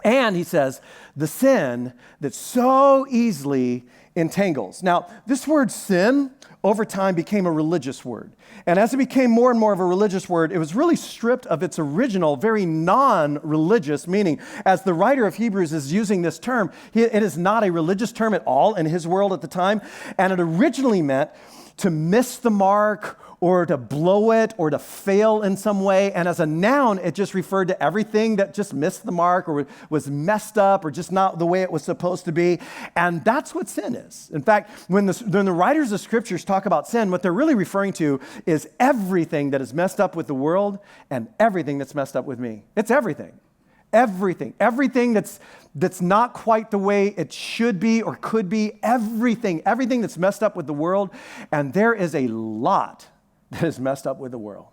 And he says, the sin that so easily entangles. Now, this word sin over time became a religious word. And as it became more and more of a religious word, it was really stripped of its original, very non-religious meaning. As the writer of Hebrews is using this term, it is not a religious term at all in his world at the time. And it originally meant to miss the mark or to blow it or to fail in some way. And as a noun, it just referred to everything that just missed the mark or was messed up or just not the way it was supposed to be. And that's what sin is. In fact, when the writers of scriptures talk about sin, what they're really referring to is everything that is messed up with the world and everything that's messed up with me. It's everything. Everything that's not quite the way it should be or could be, everything that's messed up with the world. And there is a lot that is messed up with the world.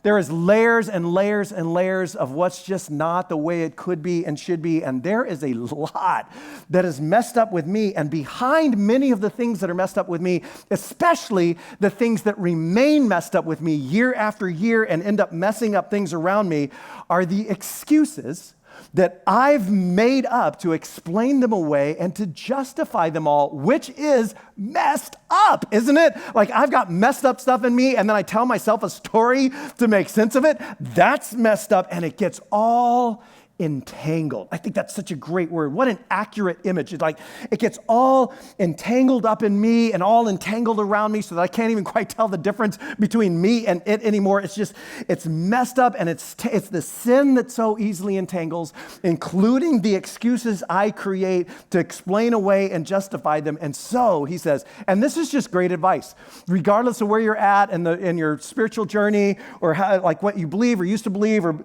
There is layers and layers and layers of what's just not the way it could be and should be. And there is a lot that is messed up with me. And behind many of the things that are messed up with me, especially the things that remain messed up with me year after year and end up messing up things around me, are the excuses that I've made up to explain them away and to justify them all, which is messed up, isn't it? Like I've got messed up stuff in me and then I tell myself a story to make sense of it. That's messed up and it gets all entangled. I think that's such a great word. What an accurate image. It's like it gets all entangled up in me and all entangled around me so that I can't even quite tell the difference between me and it anymore. It's messed up, and it's the sin that so easily entangles, including the excuses I create to explain away and justify them. And so he says, and this is just great advice, regardless of where you're at in your spiritual journey or how, like what you believe or used to believe, or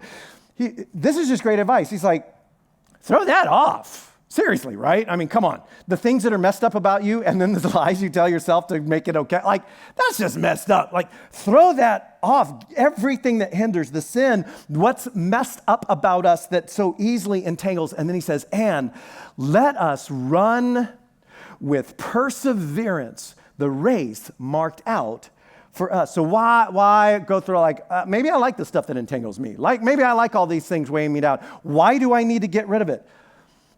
This is just great advice. He's like, throw that off. Seriously, right? I mean, come on. The things that are messed up about you and then the lies you tell yourself to make it okay, like, that's just messed up. Like, throw that off. Everything that hinders the sin, what's messed up about us that so easily entangles. And then he says, and let us run with perseverance the race marked out for us. So why go through maybe I like the stuff that entangles me. Like, maybe I like all these things weighing me down. Why do I need to get rid of it?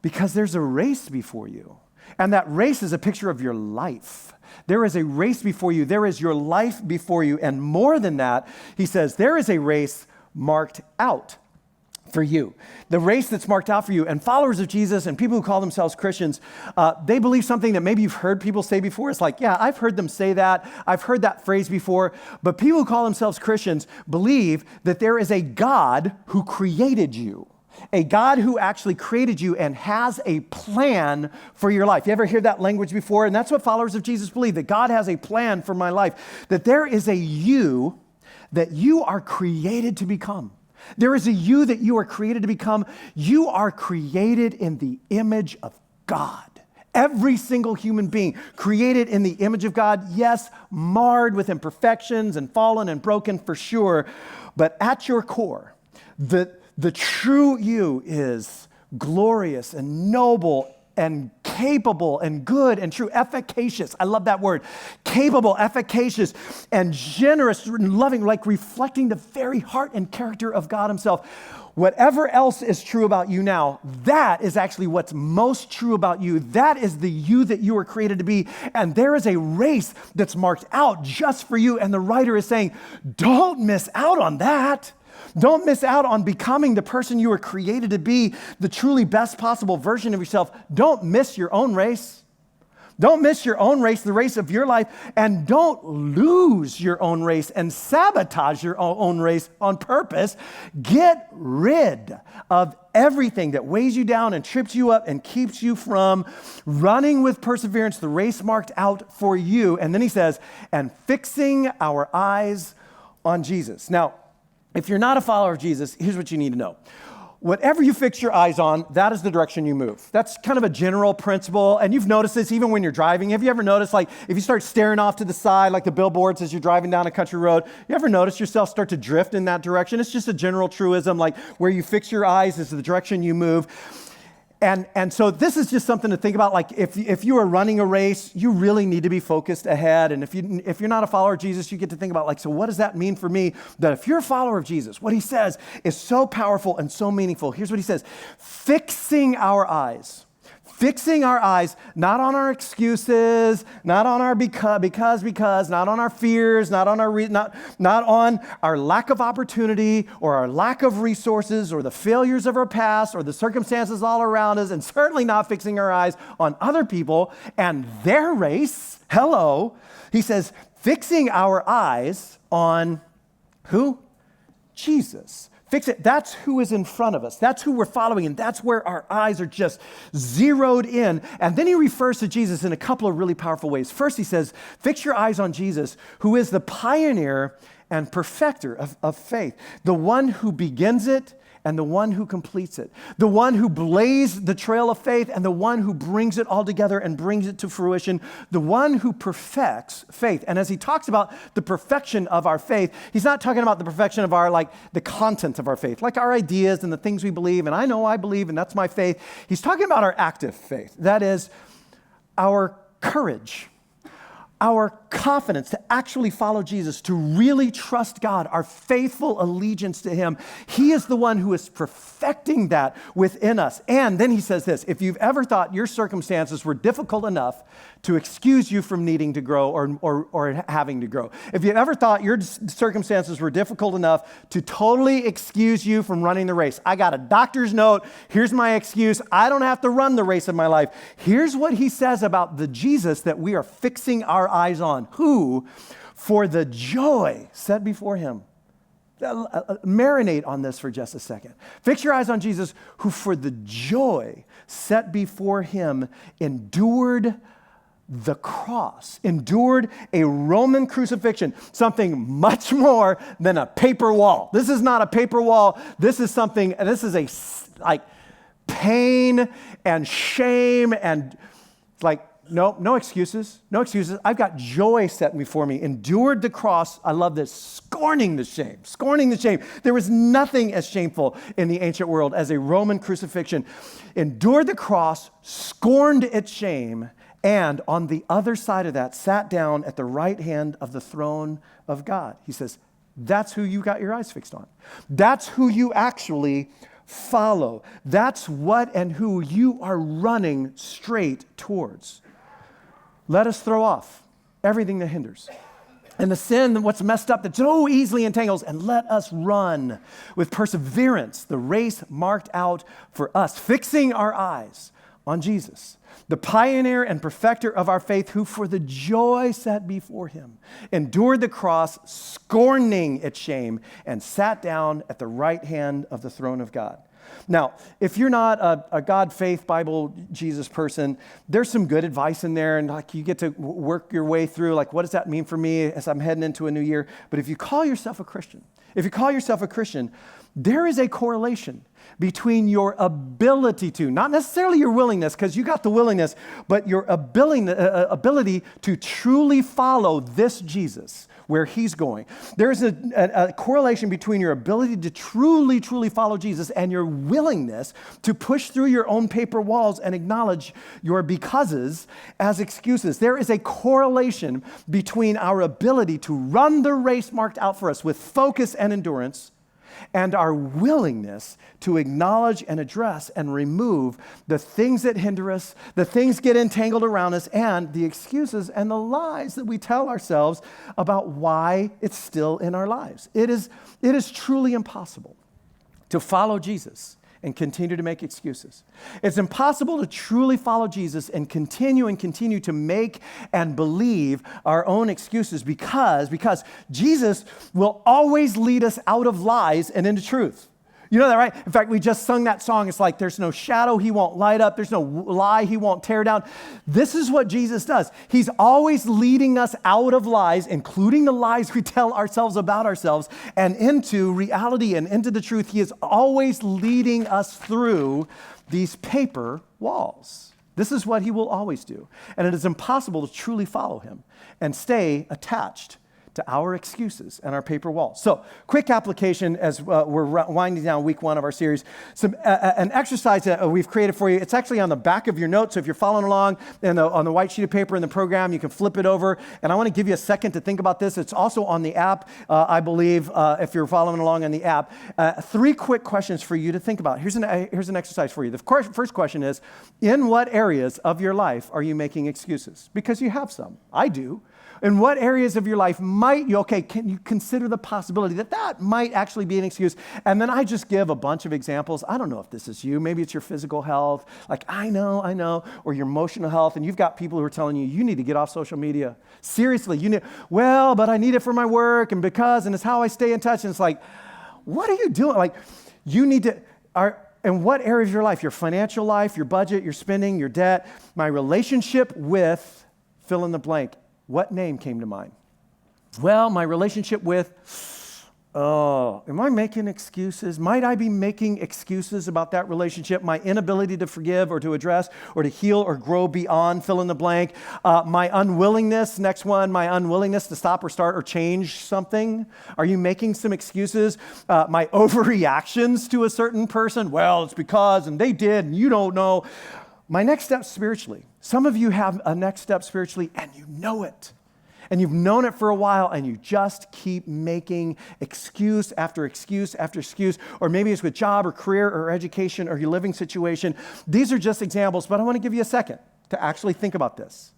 Because there's a race before you. And that race is a picture of your life. There is a race before you. There is your life before you. And more than that, he says, there is a race marked out for you. The race that's marked out for you. And followers of Jesus and people who call themselves Christians, they believe something that maybe you've heard people say before. It's like, yeah, I've heard them say that. I've heard that phrase before. But people who call themselves Christians believe that there is a God who created you. A God who actually created you and has a plan for your life. You ever hear that language before? And that's what followers of Jesus believe, that God has a plan for my life, that there is a you that you are created to become. There is a you that you are created to become. You are created in the image of God. Every single human being created in the image of God, yes, marred with imperfections and fallen and broken for sure, but at your core, the true you is glorious and noble and capable and good and true, efficacious. I love that word. Capable, efficacious, and generous and loving, like reflecting the very heart and character of God himself. Whatever else is true about you now, that is actually what's most true about you. That is the you that you were created to be. And there is a race that's marked out just for you. And the writer is saying, don't miss out on that. Don't miss out on becoming the person you were created to be, the truly best possible version of yourself. Don't miss your own race. Don't miss your own race, the race of your life, and don't lose your own race and sabotage your own race on purpose. Get rid of everything that weighs you down and trips you up and keeps you from running with perseverance, the race marked out for you. And then he says, and fixing our eyes on Jesus. Now, if you're not a follower of Jesus, here's what you need to know. Whatever you fix your eyes on, that is the direction you move. That's kind of a general principle. And you've noticed this even when you're driving. Have you ever noticed, like, if you start staring off to the side, like the billboards as you're driving down a country road, you ever notice yourself start to drift in that direction? It's just a general truism, like where you fix your eyes is the direction you move. And so this is just something to think about. Like if you are running a race, you really need to be focused ahead. And if you're not a follower of Jesus, you get to think about, like, so what does that mean for me? That if you're a follower of Jesus, what he says is so powerful and so meaningful. Here's what he says: fixing our eyes. Fixing our eyes, not on our excuses, not on our because, not on our fears, not on our lack of opportunity or our lack of resources or the failures of our past or the circumstances all around us, and certainly not fixing our eyes on other people and their race. Hello. He says, fixing our eyes on who? Jesus. Fix it. That's who is in front of us. That's who we're following, and that's where our eyes are just zeroed in. And then he refers to Jesus in a couple of really powerful ways. First, he says, fix your eyes on Jesus, who is the pioneer and perfecter of faith, the one who begins it and the one who completes it, the one who blazed the trail of faith and the one who brings it all together and brings it to fruition, the one who perfects faith. And as he talks about the perfection of our faith, he's not talking about the perfection of our, like, the content of our faith, like our ideas and the things we believe, and I know I believe, and that's my faith. He's talking about our active faith. That is our courage, our confidence to actually follow Jesus, to really trust God, our faithful allegiance to him. He is the one who is perfecting that within us. And then he says this: if you've ever thought your circumstances were difficult enough to excuse you from needing to grow or having to grow, if you've ever thought your circumstances were difficult enough to totally excuse you from running the race, I got a doctor's note, here's my excuse, I don't have to run the race of my life. Here's what he says about the Jesus that we are fixing our eyes on, who, for the joy set before him. Marinate on this for just a second. Fix your eyes on Jesus, who for the joy set before him endured the cross, endured a Roman crucifixion, something much more than a paper wall. This is not a paper wall. This is like pain and shame and like, no excuses, no excuses. I've got joy set before me. Endured the cross. I love this. Scorning the shame. There was nothing as shameful in the ancient world as a Roman crucifixion. Endured the cross, scorned its shame, and on the other side of that, sat down at the right hand of the throne of God. He says, that's who you got your eyes fixed on. That's who you actually follow. That's what and who you are running straight towards. Let us throw off everything that hinders and the sin, what's messed up that so easily entangles, and let us run with perseverance the race marked out for us, fixing our eyes on Jesus, the pioneer and perfecter of our faith, who for the joy set before him endured the cross, scorning its shame, and sat down at the right hand of the throne of God. Now, if you're not a God, faith, Bible, Jesus person, there's some good advice in there, and like you get to work your way through, like, what does that mean for me as I'm heading into a new year? But if you call yourself a Christian, there is a correlation between your ability to, not necessarily your willingness, because you got the willingness, but your ability to truly follow this Jesus, where he's going. There's a correlation between your ability to truly, truly follow Jesus and your willingness to push through your own paper walls and acknowledge your becauses as excuses. There is a correlation between our ability to run the race marked out for us with focus and endurance and our willingness to acknowledge and address and remove the things that hinder us, the things get entangled around us, and the excuses and the lies that we tell ourselves about why it's still in our lives. It is truly impossible to follow Jesus and continue to make excuses. It's impossible to truly follow Jesus and continue to make and believe our own excuses because Jesus will always lead us out of lies and into truth. You know that, right? In fact, we just sung that song. It's like there's no shadow he won't light up. There's no lie he won't tear down. This is what Jesus does. He's always leading us out of lies, including the lies we tell ourselves about ourselves, and into reality and into the truth. He is always leading us through these paper walls. This is what he will always do. And it is impossible to truly follow him and stay attached to our excuses and our paper walls. So, quick application as we're winding down week one of our series. An exercise that we've created for you. It's actually on the back of your notes. So if you're following along on the white sheet of paper in the program, you can flip it over. And I want to give you a second to think about this. It's also on the app, I believe, if you're following along on the app. 3 quick questions for you to think about. Here's an exercise for you. The first question is, in what areas of your life are you making excuses? Because you have some. I do. In what areas of your life can you consider the possibility that might actually be an excuse? And then I just give a bunch of examples. I don't know if this is you. Maybe it's your physical health. Like, I know. Or your emotional health. And you've got people who are telling you need to get off social media. Seriously, but I need it for my work and it's how I stay in touch. And it's like, what are you doing? Like, you need to, in what areas of your life? Your financial life, your budget, your spending, your debt, my relationship with, fill in the blank. What name came to mind? Well, my relationship with, am I making excuses? Might I be making excuses about that relationship? My inability to forgive or to address or to heal or grow beyond, fill in the blank. My unwillingness, next one, my unwillingness to stop or start or change something. Are you making some excuses? My overreactions to a certain person. Well, it's because, and they did, and you don't know. My next step spiritually. Some of you have a next step spiritually and you know it. And you've known it for a while and you just keep making excuse after excuse after excuse. Or maybe it's with job or career or education or your living situation. These are just examples, but I want to give you a second to actually think about this.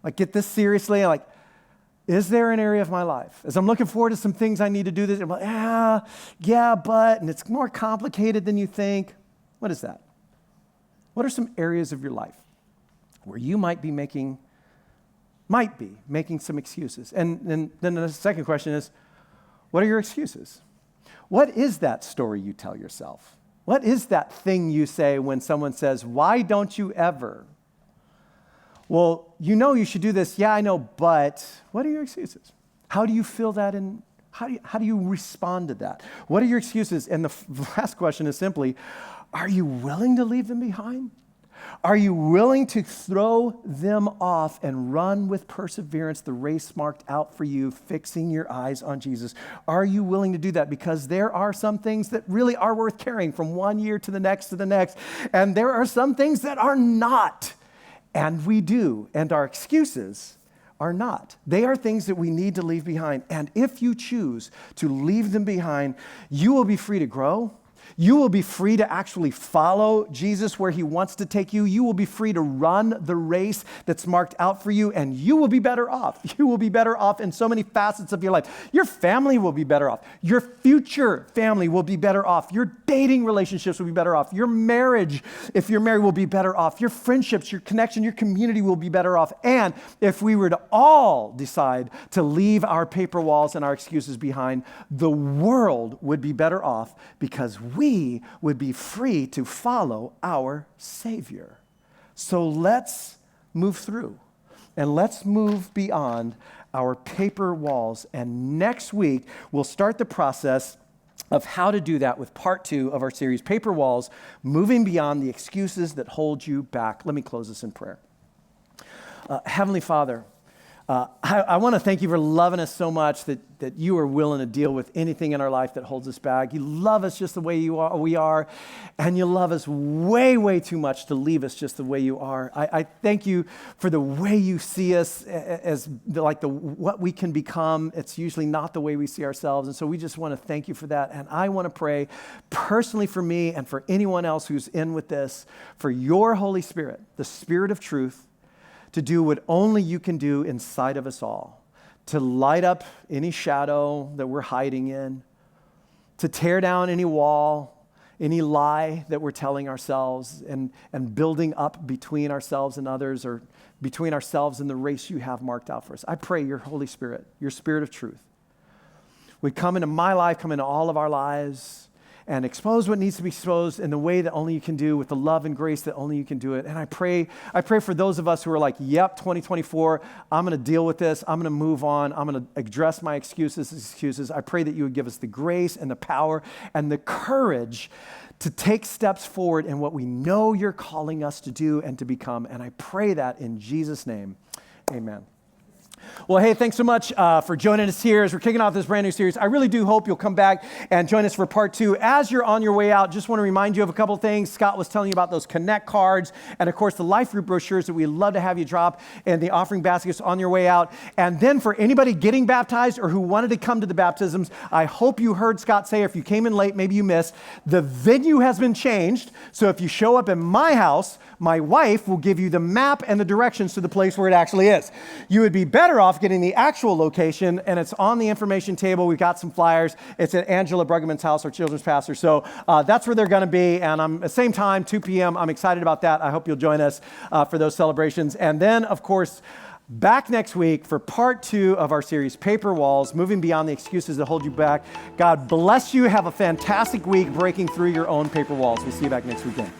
Like, get this seriously. Like, is there an area of my life? As I'm looking forward to some things I need to do this, I'm like, but, and it's more complicated than you think. What is that? What are some areas of your life where you might be making some excuses? And then the second question is, what are your excuses? What is that story you tell yourself? What is that thing you say when someone says, why don't you ever? Well, you know you should do this. Yeah, I know, but what are your excuses? How do you feel that in? How do you respond to that? What are your excuses? And the last question is simply, are you willing to leave them behind? Are you willing to throw them off and run with perseverance the race marked out for you, fixing your eyes on Jesus? Are you willing to do that? Because there are some things that really are worth carrying from one year to the next, and there are some things that are not. And we do, and our excuses are not. They are things that we need to leave behind. And if you choose to leave them behind, you will be free to grow. You will be free to actually follow Jesus where he wants to take you. You will be free to run the race that's marked out for you, and you will be better off. You will be better off in so many facets of your life. Your family will be better off. Your future family will be better off. Your dating relationships will be better off. Your marriage, if you're married, will be better off. Your friendships, your connection, your community will be better off. And if we were to all decide to leave our paper walls and our excuses behind, the world would be better off because we would be free to follow our Savior. So let's move through and let's move beyond our paper walls. And next week, we'll start the process of how to do that with part 2 of our series, Paper Walls, moving beyond the excuses that hold you back. Let me close this in prayer. Heavenly Father, I want to thank you for loving us so much that you are willing to deal with anything in our life that holds us back. You love us just the way we are, and you love us way, way too much to leave us just the way you are. I thank you for the way you see us as what we can become. It's usually not the way we see ourselves, and so we just want to thank you for that. And I want to pray personally for me and for anyone else who's in with this, for your Holy Spirit, the Spirit of truth, to do what only you can do inside of us all, to light up any shadow that we're hiding in, to tear down any wall, any lie that we're telling ourselves and building up between ourselves and others, or between ourselves and the race you have marked out for us. I pray your Holy Spirit, your Spirit of truth, would come into my life, come into all of our lives, and expose what needs to be exposed in the way that only you can do, with the love and grace that only you can do it. And I pray for those of us who are like, yep, 2024, I'm going to deal with this. I'm going to move on. I'm going to address my excuses. I pray that you would give us the grace and the power and the courage to take steps forward in what we know you're calling us to do and to become. And I pray that in Jesus' name, amen. Well, hey, thanks so much for joining us here as we're kicking off this brand new series. I really do hope you'll come back and join us for part 2. As you're on your way out, just want to remind you of a couple things. Scott was telling you about those Connect cards and, of course, the Life Group brochures that we'd love to have you drop in the offering baskets on your way out. And then for anybody getting baptized or who wanted to come to the baptisms, I hope you heard Scott say, or if you came in late, maybe you missed, the venue has been changed. So if you show up in my house, my wife will give you the map and the directions to the place where it actually is. You would be better off getting the actual location, and it's on the information table. We've got some flyers. It's at Angela Bruggeman's house, our children's pastor. So that's where they're going to be. And at the same time, 2 p.m., I'm excited about that. I hope you'll join us for those celebrations. And then, of course, back next week for part 2 of our series, Paper Walls, moving beyond the excuses that hold you back. God bless you. Have a fantastic week breaking through your own paper walls. We'll see you back next weekend.